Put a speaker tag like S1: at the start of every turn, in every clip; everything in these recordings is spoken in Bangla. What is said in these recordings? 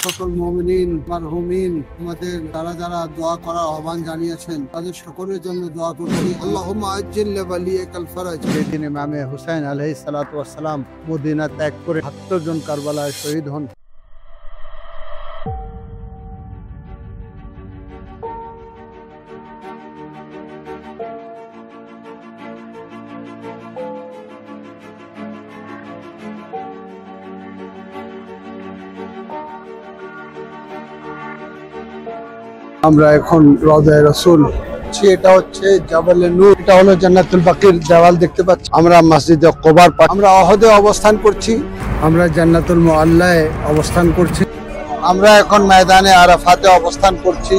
S1: সকল মুমিনিন মারহুমিন আমাদের যারা যারা দোয়া করার আহ্বান জানিয়েছেন তাদের সকলের জন্য দোয়া করছি। আল্লাহুম্মা আজ্জিল লিওয়ালিয়াকাল ফরাজ। সেদিন ইমামে হুসাইন আলাইহিস সালাতু ওয়াস সালাম মদিনা ত্যাগ করে ৭০ জন কারবালায় শহীদ হন। আমরা এখন রওজায়ে রাসূল, এটা হচ্ছে জাবালে নূর, এটা হলো জান্নাতুল বাকির দেওয়াল দেখতে পাচ্ছি। আমরা মসজিদে কুবার, আমরা অহদে অবস্থান করছি, আমরা জান্নাতুল মুআল্লায় অবস্থান করছি, আমরা এখন ময়দানে আরাফাতে অবস্থান করছি।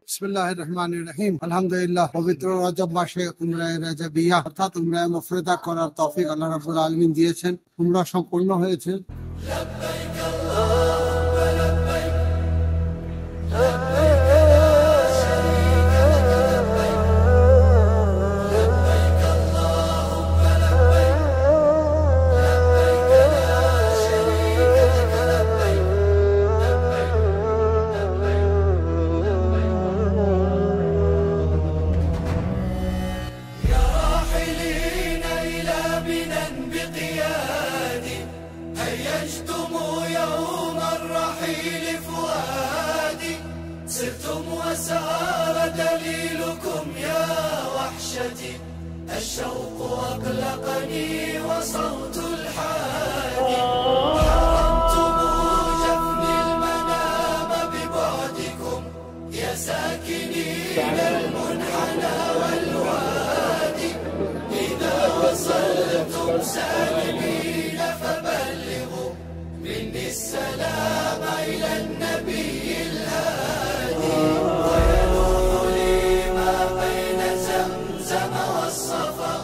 S1: বিসমিল্লাহির রহমানির রহিম। আলহামদুলিল্লাহ, পবিত্র রজব মাসে উমরায়ে রাজাবিয়া অর্থাৎ উমরায়ে মুফরদা করার তৌফিক আল্লাহ রাব্বুল আলামিন দিয়েছেন। উমরা সম্পূর্ণ হয়েছে।
S2: سرتم وسار دليلكم يا وحشتي، الشوق أقلقني وصوت الحادي، حرمتم جفني المنام ببعدكم يا ساكني المنحنى والوادي، إذا وصلتم سالمين فبلغوا مني السلام إلى النبي الهادي، ويلوح لي ما بين زمزم والصفا،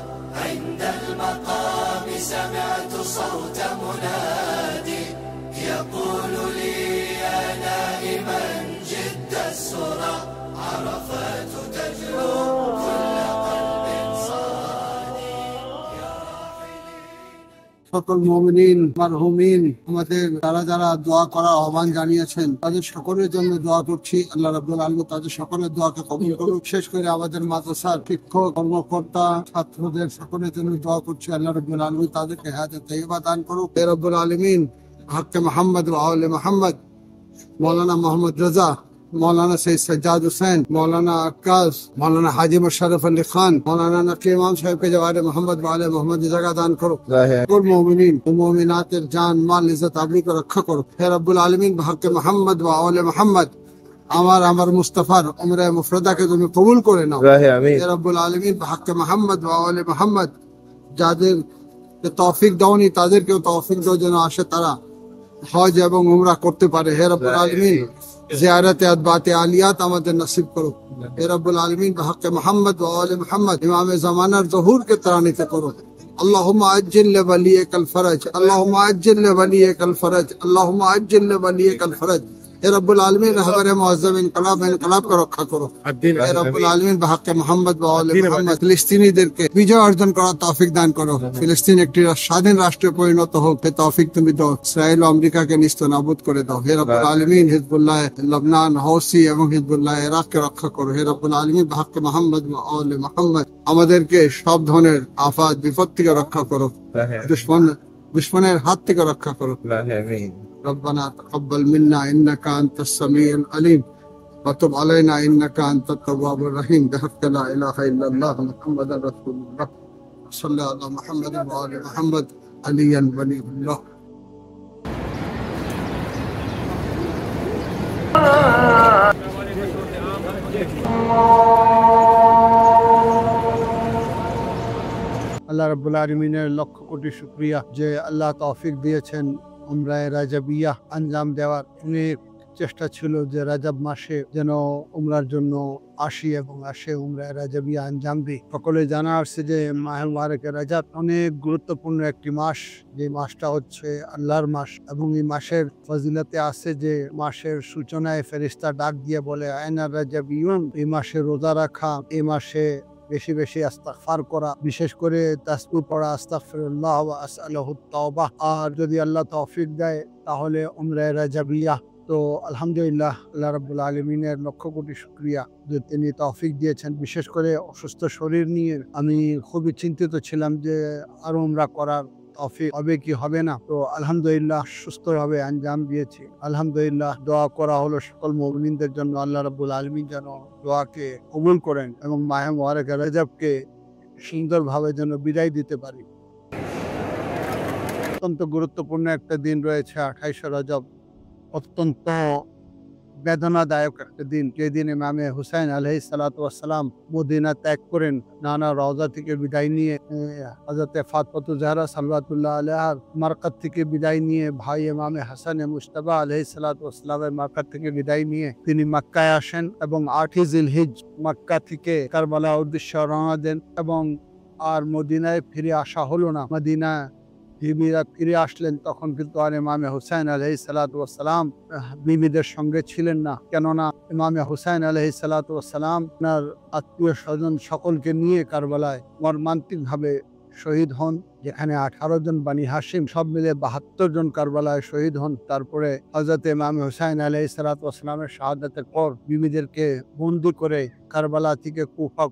S2: عند المقام سمعت صوت منادي يقول لي يا نائما جد السرى، عرفات تجلو كل قلب صادي يا
S1: সকল মুমিনিন মারহুমিন আমাদের যারা যারা দোয়া করার আহ্বান জানিয়েছেন তাদের সকলের জন্য দোয়া করছি। আল্লাহ রাব্বুল আলামিন তাদের সকলের দোয়াকে কবুল করুক। বিশেষ করে আমাদের মাদ্রাসার শিক্ষক কর্মকর্তা ছাত্রদের সকলের জন্য দোয়া করছি। আল্লাহ রাব্বুল আলামিন তাদেরকে হায়াতে তাইয়্যিবা দান করুক। হে রব্বুল আলামিন, হক্কে মুহাম্মদ ওয়া আলে মুহাম্মদ, মৌলানা মোহাম্মদ রাজা, मौलाना सैयद सज्जाद हुसैन, मौलाना अक्कास, मौलाना हाजी मुशर्रफ अली खान, मौलाना नकी इमाम साहब के जवार मोहम्मद वाले मोहम्मद जगह दान करो। कुल मोमिनीन व मोमिनातेर जान माल इज्जत आबरू को रखा करो। हे रब्बुल आलमीन, बहक मोहम्मद व आले मोहम्मद আমার মুস্তাফার উমরা মুফরদাকে তুমি কবুল করে নাও। হে রব্বুল আলামিন, বহক মোহাম্মদ व आले मोहम्मद যাদের তৌফিক দাওনি তাদেরকেও তৌফিক দাও যেন আসে তারা হজ এবং উমরা করতে পারে। হে রব্বুল আলামিন, জিয়ারতে আদবাতে আলিয়াত আমাদের নসিব করো। হে রব্বুল আলামিন, বহক মুহাম্মদ व आले मोहम्मद ইমামে জামানার ज़हूर के तरानीते करो। अल्लाहुम्मा अज्जिल लिवलियकल फरज, अल्लाहुम्मा अज्जिल लिवलियकल फरज, अल्लाहुम्मा अज्जिल लिवलियकल फरज। हे रब्बुल आलमीन, रहबर मुअज़्ज़म इनकलाब को रखा करो। हे रब्बुल आलमीन, बहक मोहम्मद व आले मोहम्मद ফিলিস্তিনিদেরকে বিজয় অর্জন করার তৌফিক দান করো। ফিলিস্তিন একটি স্বাধীন রাষ্ট্রে পরিণত হোক, হে তৌফিক তুমি দাও। ইসরায়েল ও আমেরিকাকে নিস্তানাবুদ করে দাও। হে রব্বুল আলমিন, হিজবুল্লাহ লবনান, হৌসি এবং হিজবুল্লাহ ইরাককে রক্ষা করো। হে রব্বুল আলমিন, বহক মোহাম্মদ व आले मोहम्मद আমাদেরকে সব ধরনের আফাত বিপদ থেকে রক্ষা করো, দুশমনের হাত থেকে রক্ষা করো। ربنا تقبل منا إنك أنت السميع العليم وتب علينا إنك أنت التواب الرحيم بحق لا إله إلا الله محمد رسول الله صلى على محمد وآل محمد عليا ولي الله। আল্লাহ রাব্বুল আলামিনের লক্ষ কোটি শুকরিয়া যে আল্লাহ তৌফিক দিয়েছেন উমরায়ে রাজাবিয়া আঞ্জাম দেওয়ার। অনেক চেষ্টা ছিল যে রাজাব মাসে যেন উমরার জন্য আসি এবং আসে উমরায়ে রাজাবিয়া আঞ্জাম দিই। সকলে জানা আসছে যে মাহে মুবারকে রাজাব অনেক গুরুত্বপূর্ণ একটি মাস, যে মাসটা হচ্ছে আল্লাহর মাস এবং এই মাসের ফজিলতে আছে যে মাসের সূচনায় ফেরেশতা ডাক দিয়ে বলে আয়না রাজাবিয়ুন, এই মাসে রোজা রাখা, এই মাসে বেশি বেশি ইস্তিগফার করা, বিশেষ করে তাসবিহ পড়া, আস্তাগফিরুল্লাহ ওয়া আসআলুহুত তাওবা। আর যদি আল্লাহ তৌফিক দেয় তাহলে উমরা রাজাবিয়া। তো আলহামদুলিল্লাহ, আল্লাহ রাব্বুল আলামিনের লক্ষ কোটি শুকরিয়া যে তিনি তৌফিক দিয়েছেন। বিশেষ করে অসুস্থ শরীর নিয়ে আমি খুবই চিন্তিত ছিলাম যে আরো উমরা করার তৌফিক হবে কি হবে না। তো আলহামদুলিল্লাহ সুস্থভাবে আঞ্জাম দিয়েছি। আলহামদুলিল্লাহ, দোয়া করা হলো সকল মুমিনদের জন্য আল্লাহ রাব্বুল আলামিন যেন দোয়াকে কবুল করেন এবং মাহে মুবারক রজবকে সুন্দরভাবে যেন বিদায় দিতে পারি। অত্যন্ত গুরুত্বপূর্ণ একটা দিন রয়েছে 28 রজব। অত্যন্ত বেদনাদায়ক একটা দিন, যেদিন ইমামে হুসাইন আলাইহিস সালাতু ওয়াস সালাম মদিনা ত্যাগ করেন। নানা রওজা থেকে বিদায় নিয়ে, হযরতে ফাতেমাতুজ জাহরা সাল্লাল্লাহু আলাইহার মারকাত থেকে বিদায় নিয়ে, ভাই ইমামে হাসান মুজতবা আলাইহিস সালাতু ওয়াস সালামের মারকাত থেকে বিদায় নিয়ে তিনি মক্কায় আসেন এবং 8 জিলহিজ মক্কা থেকে কারবালা উদ্দেশ্যে রওনা দেন এবং আর মদিনায় ফিরে আসা হলো না। মদিনা বিবিরা ফিরে আসলেন, তখন কিন্তু আর ইমামে হুসাইন আলাইহিস সালাতু ওয়াস সালাম বিবিদের সঙ্গে ছিলেন না। কেননা ইমামে হুসাইন আলাইহিস সালাতু ওয়াস সালাম তার আত্মীয় স্বজন সকলকে নিয়ে কারবালায় মর্মান্তিকভাবে শহীদ হন, যেখানে 18 জন বানি হাশিম সব মিলে 72 জন কারবালায় শহীদ হন। তারপরে হযরত ইমামে হুসাইন আলাইহিস সালাতু ওয়াস সালামের শাহাদাতের পর বিবিদেরকে বন্দী করে কারবালা থেকে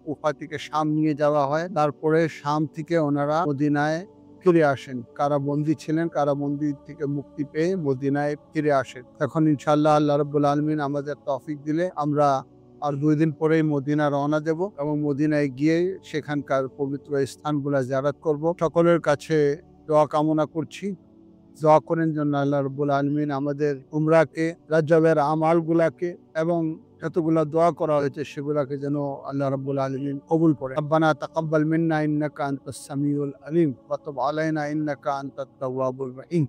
S1: কুফা থেকে শাম নিয়ে যাওয়া হয়। তারপরে শাম থেকে ওনারা মদিনায় ফিরে আসেন। কারাবন্দী ছিলেন, কারাবন্দী থেকে মুক্তি পেয়ে মদিনায় ফিরে আসেন। এখন ইনশাআল্লাহ আল্লাহ রাব্বুল আলামিন আমাদের তৌফিক দিলে আমরা আর 2 দিন পরেই মদিনা রওনা দেব এবং মদিনায় গিয়ে সেখানকার পবিত্র স্থানগুলো জিয়ারত করব। সকলের কাছে দোয়া কামনা করছি, দোয়া করেন জন্য আল্লাহ রাব্বুল আলামিন আমাদের উমরাকে, রজবের আমালগুলাকে এবং যতগুলা দোয়া করা হয়েছে সেগুলাকে যেন আল্লাহ রাব্বুল আলামিন কবুল করেন। রব্বানা তাকাব্বাল মিন্না ইন্নাকা আনতাস সামিউল আলিম ওয়া তুব আলাইনা ইন্নাকা আনতাত তাওয়াবুর রহিম।